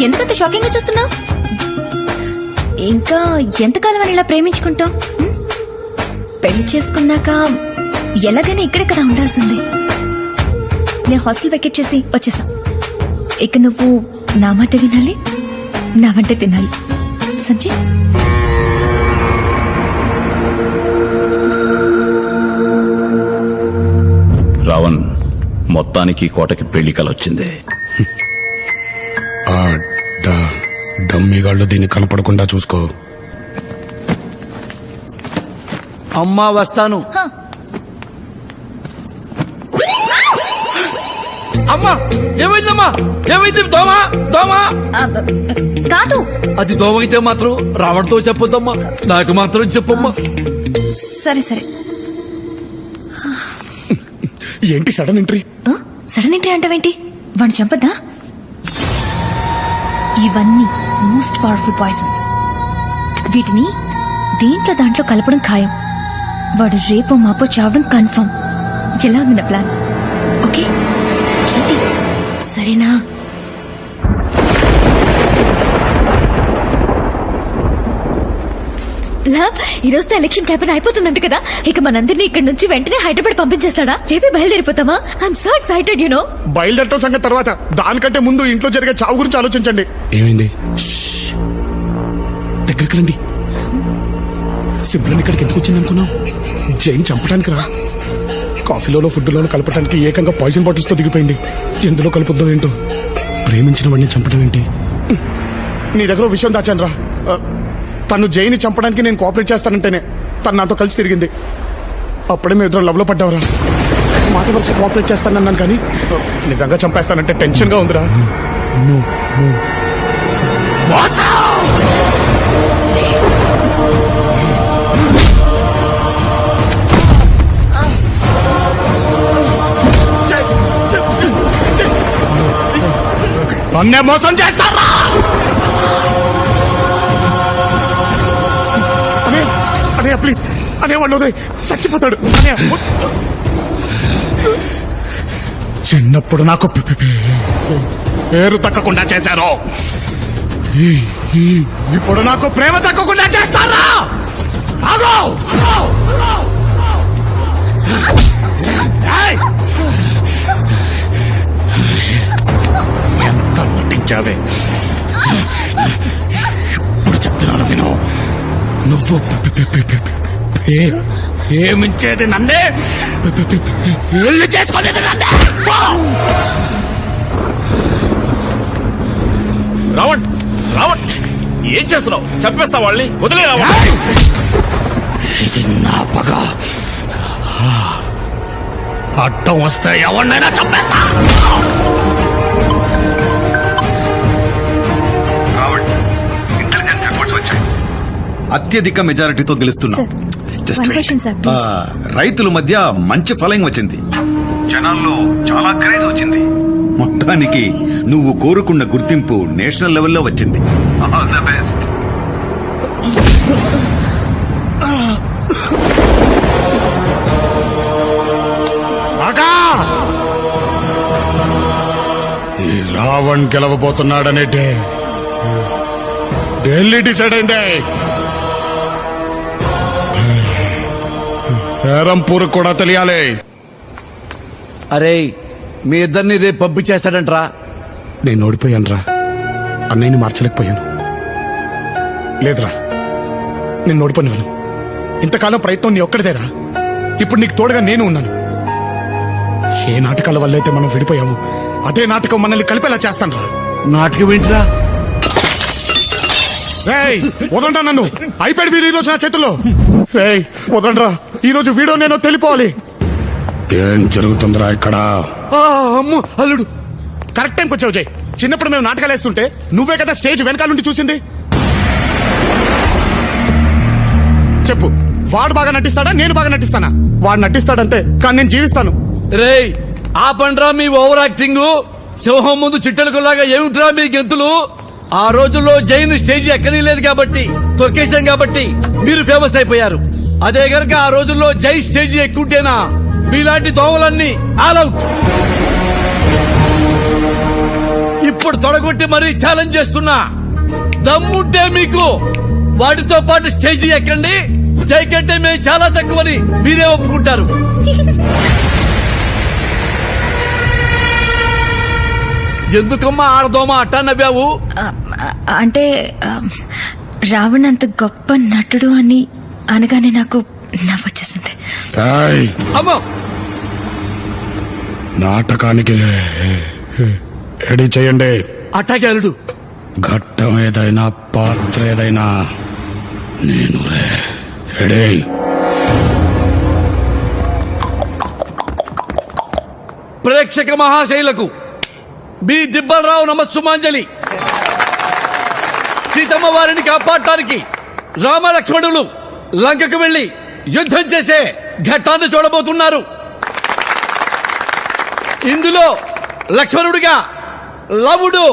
ఎందుకంత షాకింగ్ గా చూస్తున్నావు? ఇంకా ఎంతకాలం అని ఇలా ప్రేమించుకుంటాం? పెళ్లి చేసుకున్నాక ఎలాగైనా ఇక్కడే కదా ఉండాల్సింది. నేను హాస్టల్ వెకెట్ చేసి వచ్చేసా. ఇక నువ్వు నా మాట వినాలి, నా వంటే తినాలి. సంజయ్, రావణ్, మొత్తానికి కోటకి పెళ్లి కలొచ్చింది. డమ్మిగాళ్ళు దీన్ని కనపడకుండా చూసుకో. అమ్మా వస్తాను. అమ్మా ఏమైందమ్మా? ఏమైంది? దోమా దోమా కాదు. అది దోమ అయితే మాత్రం రావణ్తో చెప్పొద్దమ్మా, నాకు మాత్రం చెప్పమ్మా. సరే సరే. ఏంటి సడన్ ఎంట్రీ? సడన్ ఎంట్రీ అంటావేంటి? వాడిని చంపద్దా? ఇవన్నీ మోస్ట్ పవర్ఫుల్ పాయిజన్స్. వీటిని దేంట్లో దాంట్లో కలపడం ఖాయం. వాడు రేపో మాపో చావడం కన్ఫర్మ్. ఎలా ఉంది నా ప్లాన్? ఓకే ఏంటి? సరేనా? ఈ రోజుతో ఎలక్షన్ క్యాంపెయిన్ అయిపోతుందంట కదా. ఇక మనందరినీ ఇక్కడ నుంచి వెంటనే హైదరాబాద్ పంపించేస్తాడా? రేపే బయలుదేరిపోతామా? I'm so excited you know. బయలుదేరటం సంగతి తర్వాత, దానికంటే ముందు ఇంట్లో జరిగే చావు గురించి ఆలోచించండి. ఏమైంది? దగ్గరికి రండి. సింపుల్ ఇక్కడికి ఎందుకు వచ్చింది అనుకున్నావు? జైన్ చంపడానికి రా. కాఫీలోనో ఫుడ్లోనో కలపడానికి ఏకంగా పాయిజన్ బాటిల్స్ తో దిగిపోయింది. ఎందులో కలుపుద్దాం ఏంటో. ప్రేమించిన వాడిని చంపడం ఏంటి? నీ దగ్గర విషయం దాచాను రా. తను జైని చంపడానికి నేను కోఆపరేట్ చేస్తానంటేనే తను నాతో కలిసి తిరిగింది. అప్పుడే మేము ఇద్దరం లవ్ లో పడ్డావురా. మాట వరుస కోఆపరేట్ చేస్తానన్నాను కానీ నిజంగా చంపేస్తానంటే టెన్షన్ గా ఉందిరా. నన్నే మోసం చేస్తారా? అనే ప్లీజ్ అనే వాళ్ళు చచ్చిపోతాడు. చిన్నప్పుడు నాకు పేరు తక్కకుండా చేశారు, ఇప్పుడు నాకు ప్రేమ తక్కకుండా చేస్తారా? ఎంత నటించావే. ఇప్పుడు చెప్తున్నాను విను. నువ్వు ఏమించేది నన్నే, ఇల్లు చేసుకునేది నన్నే. రావణ్, రావణ్, ఏం చేస్తున్నావు? చంపేస్తా వాళ్ళని, వదిలే రావణ్. ఇది నా పగ. అడ్డం వస్తే ఎవరినైనా చంపేస్తా. అత్యధిక మెజారిటీతో గెలుస్తున్నాం. రైతుల మధ్య మంచి ఫాలోయింగ్ వచ్చింది, జనాల్లో చాలా క్రేజ్ వచ్చింది. మొత్తానికి నువ్వు కోరుకున్న గుర్తింపు నేషనల్ లెవెల్లో వచ్చింది. All the best. ఈ రావణ్ గెలవబోతున్నాడనే ఢిల్లీ డిసైడ్ అయింది. హేరంపూర్ కూడా తెలియాలి. అరే మీ ఇద్దరిని రేపు పంపించేస్తాడంట్రా. నేను ఓడిపోయాను రా. అన్నయ్యని మార్చలేకపోయాను. లేదురా, నేను ఓడిపోయినాను. ఇంతకాలం ప్రయత్నం నీ ఒక్కడిదేరా. ఇప్పుడు నీకు తోడుగా నేను ఉన్నాను. ఏ నాటకాల వల్ల అయితే మనం విడిపోయాము, అదే నాటకం మనల్ని కలిపేలా చేస్తాను రా. నాటకం ఏంటిరా? వదండ్రా నన్ను. అయిపోయాడు వీడు ఈ రోజు నా చేతుల్లో. వదండ్రా, ఈ రోజు వీడో నేను తెలిపోవాలి. ఏం జరుగుతుందిరా ఇక్కడ? అమ్ము అల్లుడు, కరెక్ట్ టైంకి వచ్చావు జై. చిన్నప్పుడు మేము నాటకాలు వేస్తుంటే నువ్వే కదా స్టేజ్ వెనకాల నుండి చూసింది. చెప్పు, వాడు బాగా నటిస్తాడా నేను బాగా నటిస్తానా? వాడు నటిస్తాడంతే, కానీ నేను జీవిస్తాను. రేయ్ ఆపండ్రా మీ ఓవర్ యాక్టింగ్. సింహం ముందు చిట్టెలకులాగా ఏమిట్రా మీ గెంతులు? ఆ రోజుల్లో జైన్ స్టేజ్ ఎక్కనీ లేదు కాబట్టి, తొక్కేశాం కాబట్టి మీరు ఫేమస్ అయిపోయారు. అదే గనక ఆ రోజుల్లో జై స్టేజ్ ఎక్కుంటేనా మీలాంటి దోమలన్నీ ఆల్ అవుట్. ఇప్పుడు తొడగొట్టి మరీ ఛాలెంజ్ చేస్తున్నా. దమ్ముంటే మీకు వాటితో పాటు స్టేజీ ఎక్కండి. జై కంటే మేము చాలా తక్కువని మీరే ఒప్పుకుంటారు. ఎందుకమ్మా ఆడదోమా అట్టా నవ్వావు? అంటే రావణ్ అంత గొప్ప నటుడు అని అనగానే నాకు నవ్వొచ్చేసింది. ఏయ్, అమ్మో, నాటకానికి రెడీ చేయండి. అట్టాకే అల్లుడు. ఘట్టం ఏదైనా పాత్ర ఏదైనా నేను రెడీ. ప్రేక్షక మహాశైలకు బి దిబ్బలరావు నమస్సుమాంజలి. సీతమ్మ వారిని కాపాడటానికి రామలక్ష్మణులు లంకకు వెళ్లి యుద్ధం చేసే ఘట్టాన్ని చూడబోతున్నారు. ఇందులో లక్ష్మణుడిగా లవుడు,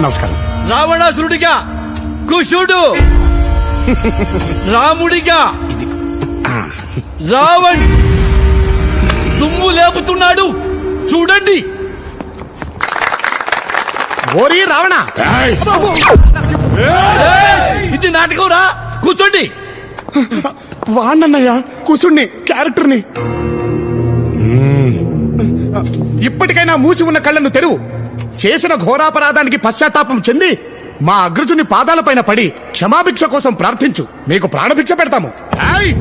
నమస్కారం. రావణాసురుడిగా కుశుడు, రాముడిగా రావణ్ దుమ్ము లేపుతున్నాడు. చూడండి. ఓరి రావణ, ఇది నాటకం రా. కూర్చోండి. వాణ్ణన్నయ్య కుసుణ్ణి క్యారెక్టర్ని. ఇప్పటికైనా మూసి ఉన్న కళ్ళను తెరువు. చేసిన ఘోరాపరాధానికి పశ్చాత్తాపం చెంది మా అగ్రజుని పాదాలపైన పడి క్షమాభిక్ష కోసం ప్రార్థించు. మీకు ప్రాణభిక్ష పెడతాము. ఏయ్!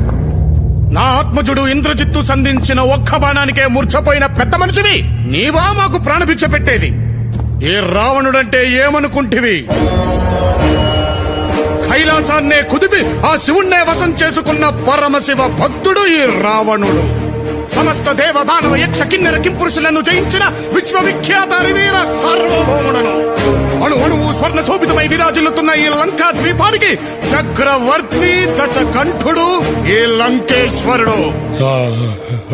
నా ఆత్మజుడు ఇంద్రజిత్తు సంధించిన ఒక్క బాణానికే మూర్ఛపోయిన పెద్ద మనిషివి నీవా మాకు ప్రాణభిక్ష పెట్టేది? ఏ రావణుడంటే ఏమనుకుంటివి? కైలాసాన్నే కుదిపి ఆ శివుణ్ణే వశం చేసుకున్న పరమశివ భక్తుడు ఈ రావణుడు. సమస్త దేవదానవ యక్ష కిన్నెర కింపురుషులను జయించిన విశ్వవిఖ్యాత వీర సార్వభౌముడను. అణు అణువు స్వర్ణ శోభితమై విరాజిల్లుతున్న ఈ లంకా ద్వీపానికి చక్రవర్తి దశకంఠుడు ఈ లంకేశ్వరుడు.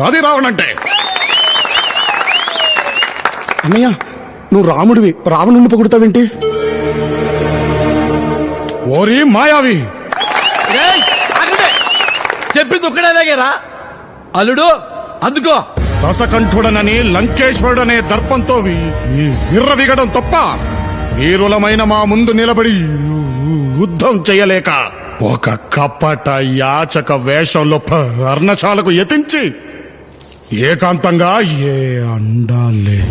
అది రావణంటే. అన్నయ్య, నువ్వు రాముడివి, రావణుని పొగుడుతావేంటి? ఓరి మాయావి, ఏయ్, ఆగండి. చెప్పింది ఒక్కడే దగ్గరా అల్లుడు. అందుకో. దశకంఠుడనని లంకేశ్వరుడనే దర్పంతో విర్రవిగడం తప్ప వీరులమైన మా ముందు నిలబడి యుద్ధం చేయలేక ఒక కపట యాచక వేషంలో అర్ణశాలకు యతించి ఏకాంతంగా ఏ అండాలే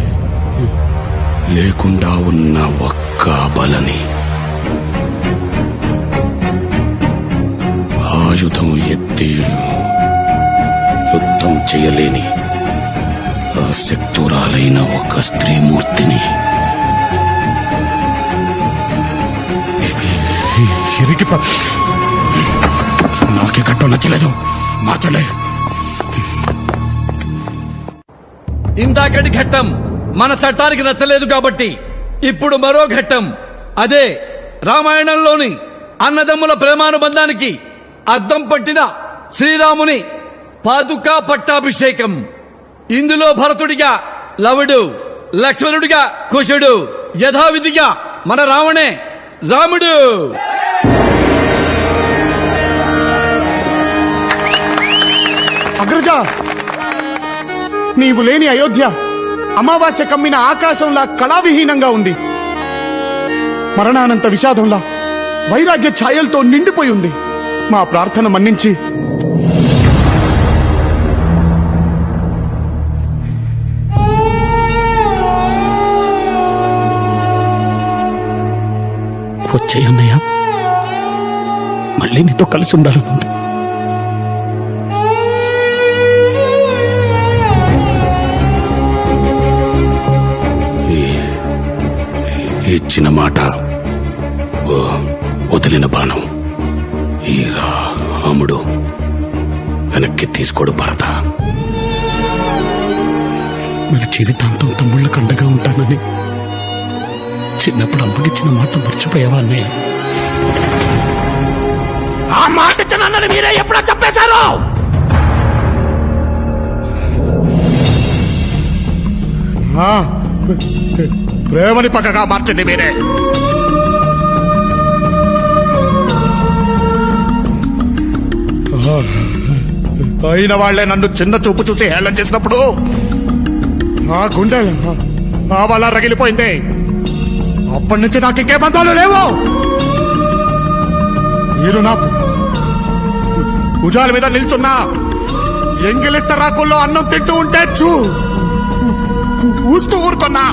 లేకుండా ఉన్న ఒక్క బలని ఆయుధం ఎత్తి యుద్ధం చేయలేని శక్తురాలైన ఒక స్త్రీమూర్తిని నాకే కట్టం నచ్చలేదు, మార్చలే. ఇందాకటి ఘట్టం మన చట్టానికి నచ్చలేదు కాబట్టి ఇప్పుడు మరో ఘట్టం. అదే రామాయణంలోని అన్నదమ్ముల ప్రేమానుబంధానికి అద్దం పట్టిన శ్రీరాముని పాదుకా పట్టాభిషేకం. ఇందులో భరతుడిగా లవుడు, లక్ష్మణుడిగా కుశుడు, యథావిధిగా మన రావణే రాముడు. అగ్రజ, నీవు లేని అయోధ్య అమావాస్య కమ్మిన ఆకాశంలా కళావిహీనంగా ఉంది. మరణానంత విషాదంలా వైరాగ్య ఛాయలతో నిండిపోయి ఉంది. మా ప్రార్థన మన్నించి వచ్చేయన్నయ్య, మళ్ళీ నీతో కలిసి ఉండాలనుంది. ఇచ్చిన మాట వదిలిన బాణం ఈ రాముడు వెనక్కి తీసుకోడు భరత. మన జీవితాంతం తమ్ముళ్ళ కండగా ఉంటానని చిన్నప్పుడు అమ్మకిచ్చిన మాట మర్చిపోయావా అన్నయ్య? ఆ మాట ఇచ్చినన్నని మీరే ఎప్పుడో చెప్పేశారు. ప్రేమని పక్కగా మార్చింది మీరే. అయిన వాళ్లే నన్ను చిన్న చూపు చూసి హేళన చేసినప్పుడు ఆ గుండె ఆ వల్ల రగిలిపోయింది. అప్పటి నుంచి నాకు ఇంకే బంధాలు లేవు. మీరు నాకు భుజాల మీద నిల్చున్నా ఎంగిలిస్త రాకుల్లో అన్నం తింటూ ఉంటే ఊస్తూ ఊరుకున్నా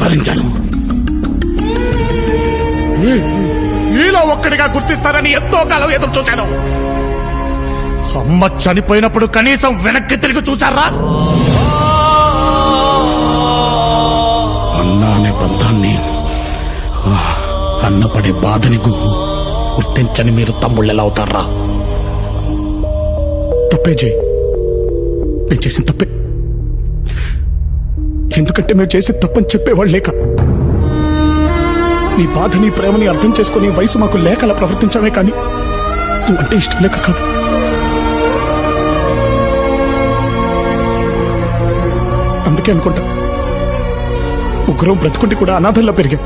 భరించాను. ఈలో ఒక్కడిగా గుర్తిస్తారని ఎంతో కాలం ఎదురు చూశాను. అమ్మ చనిపోయినప్పుడు కనీసం వెనక్కి తిరిగి చూశారా? అన్న అనే బంధాన్ని, అన్నపడే బాధని గుర్తించని మీరు తమ్ముళ్ళు ఎలా అవుతారా? తప్పే జై, నేను చేసిన తప్పే. ఎందుకంటే మేము చేసే తప్పని చెప్పేవాళ్ళు లేక, నీ బాధని ప్రేమని అర్థం చేసుకునే వయసు మాకు లేక అలా ప్రవర్తించామే కానీ నువ్వంటే ఇష్టం లేక కాదు. అందుకే అనుకుంటా ముగ్గురం బ్రతుకుంటే కూడా అనాథల్లో పెరిగాం.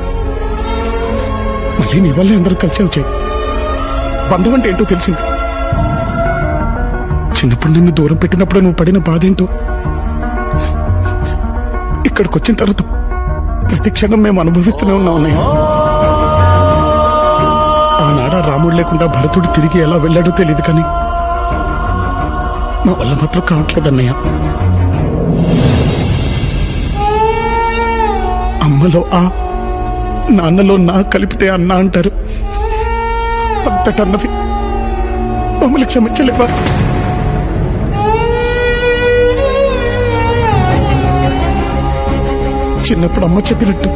మళ్ళీ నీ వల్లే అందరూ కలిసి వచ్చాయి. బంధం అంటే ఏంటో తెలిసింది. చిన్నప్పుడు నిన్ను దూరం పెట్టినప్పుడు నువ్వు పడిన బాధ ఏంటో ఇక్కడికి వచ్చిన తర్వాత ప్రతి క్షణం మేము అనుభవిస్తూనే ఉన్నాం అన్నయ్య. ఆనాడ రాముడు లేకుండా భరతుడు తిరిగి ఎలా వెళ్ళాడో తెలియదు కానీ మా వల్ల మాత్రం కావట్లేదు అన్నయ్య. అమ్మలో ఆ, నాన్నలో నా కలిపితే అన్న అంటారు. అంతటన్నవి మమ్మల్ని క్షమించలేవా? చిన్నప్పుడు అమ్మ చెప్పినట్టు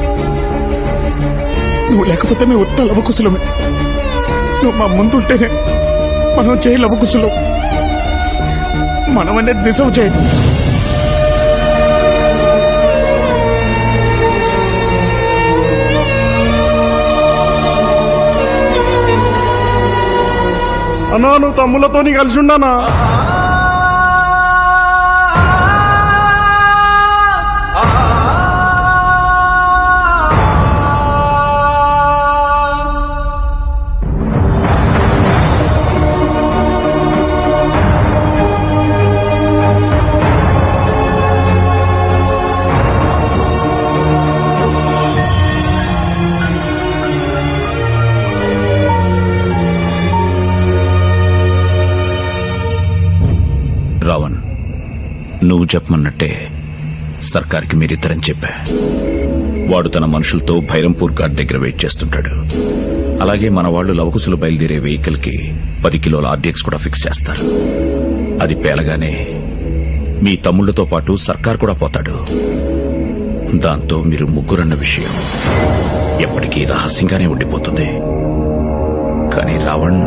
నువ్వు లేకపోతే మేము ఉత్త లవకుశలమే. నువ్వు మా ముందుంటేనే మనం చేయి లవకుశలం. మనం అనేది నిజం చేయి. అన్నా నువ్వు తమ్ములతో కలిసి ఉన్నానా? రావణ్, నువ్వు చెప్పమన్నట్టే సర్కార్కి మీరిద్దరని చెప్పా. వాడు తన మనుషులతో భైరంపూర్ ఘాట్ దగ్గర వెయిట్ చేస్తుంటాడు. అలాగే మన వాళ్ళు లవకుశలు బయలుదేరే వెహికల్ కి 10 కిలోల ఆర్డీఎక్స్ కూడా ఫిక్స్ చేస్తారు. అది పేలగానే మీ తమ్ముళ్లతో పాటు సర్కార్ కూడా పోతాడు. దాంతో మీరు ముగ్గురన్న విషయం ఎప్పటికీ రహస్యంగానే ఉండిపోతుంది. కానీ రావణ్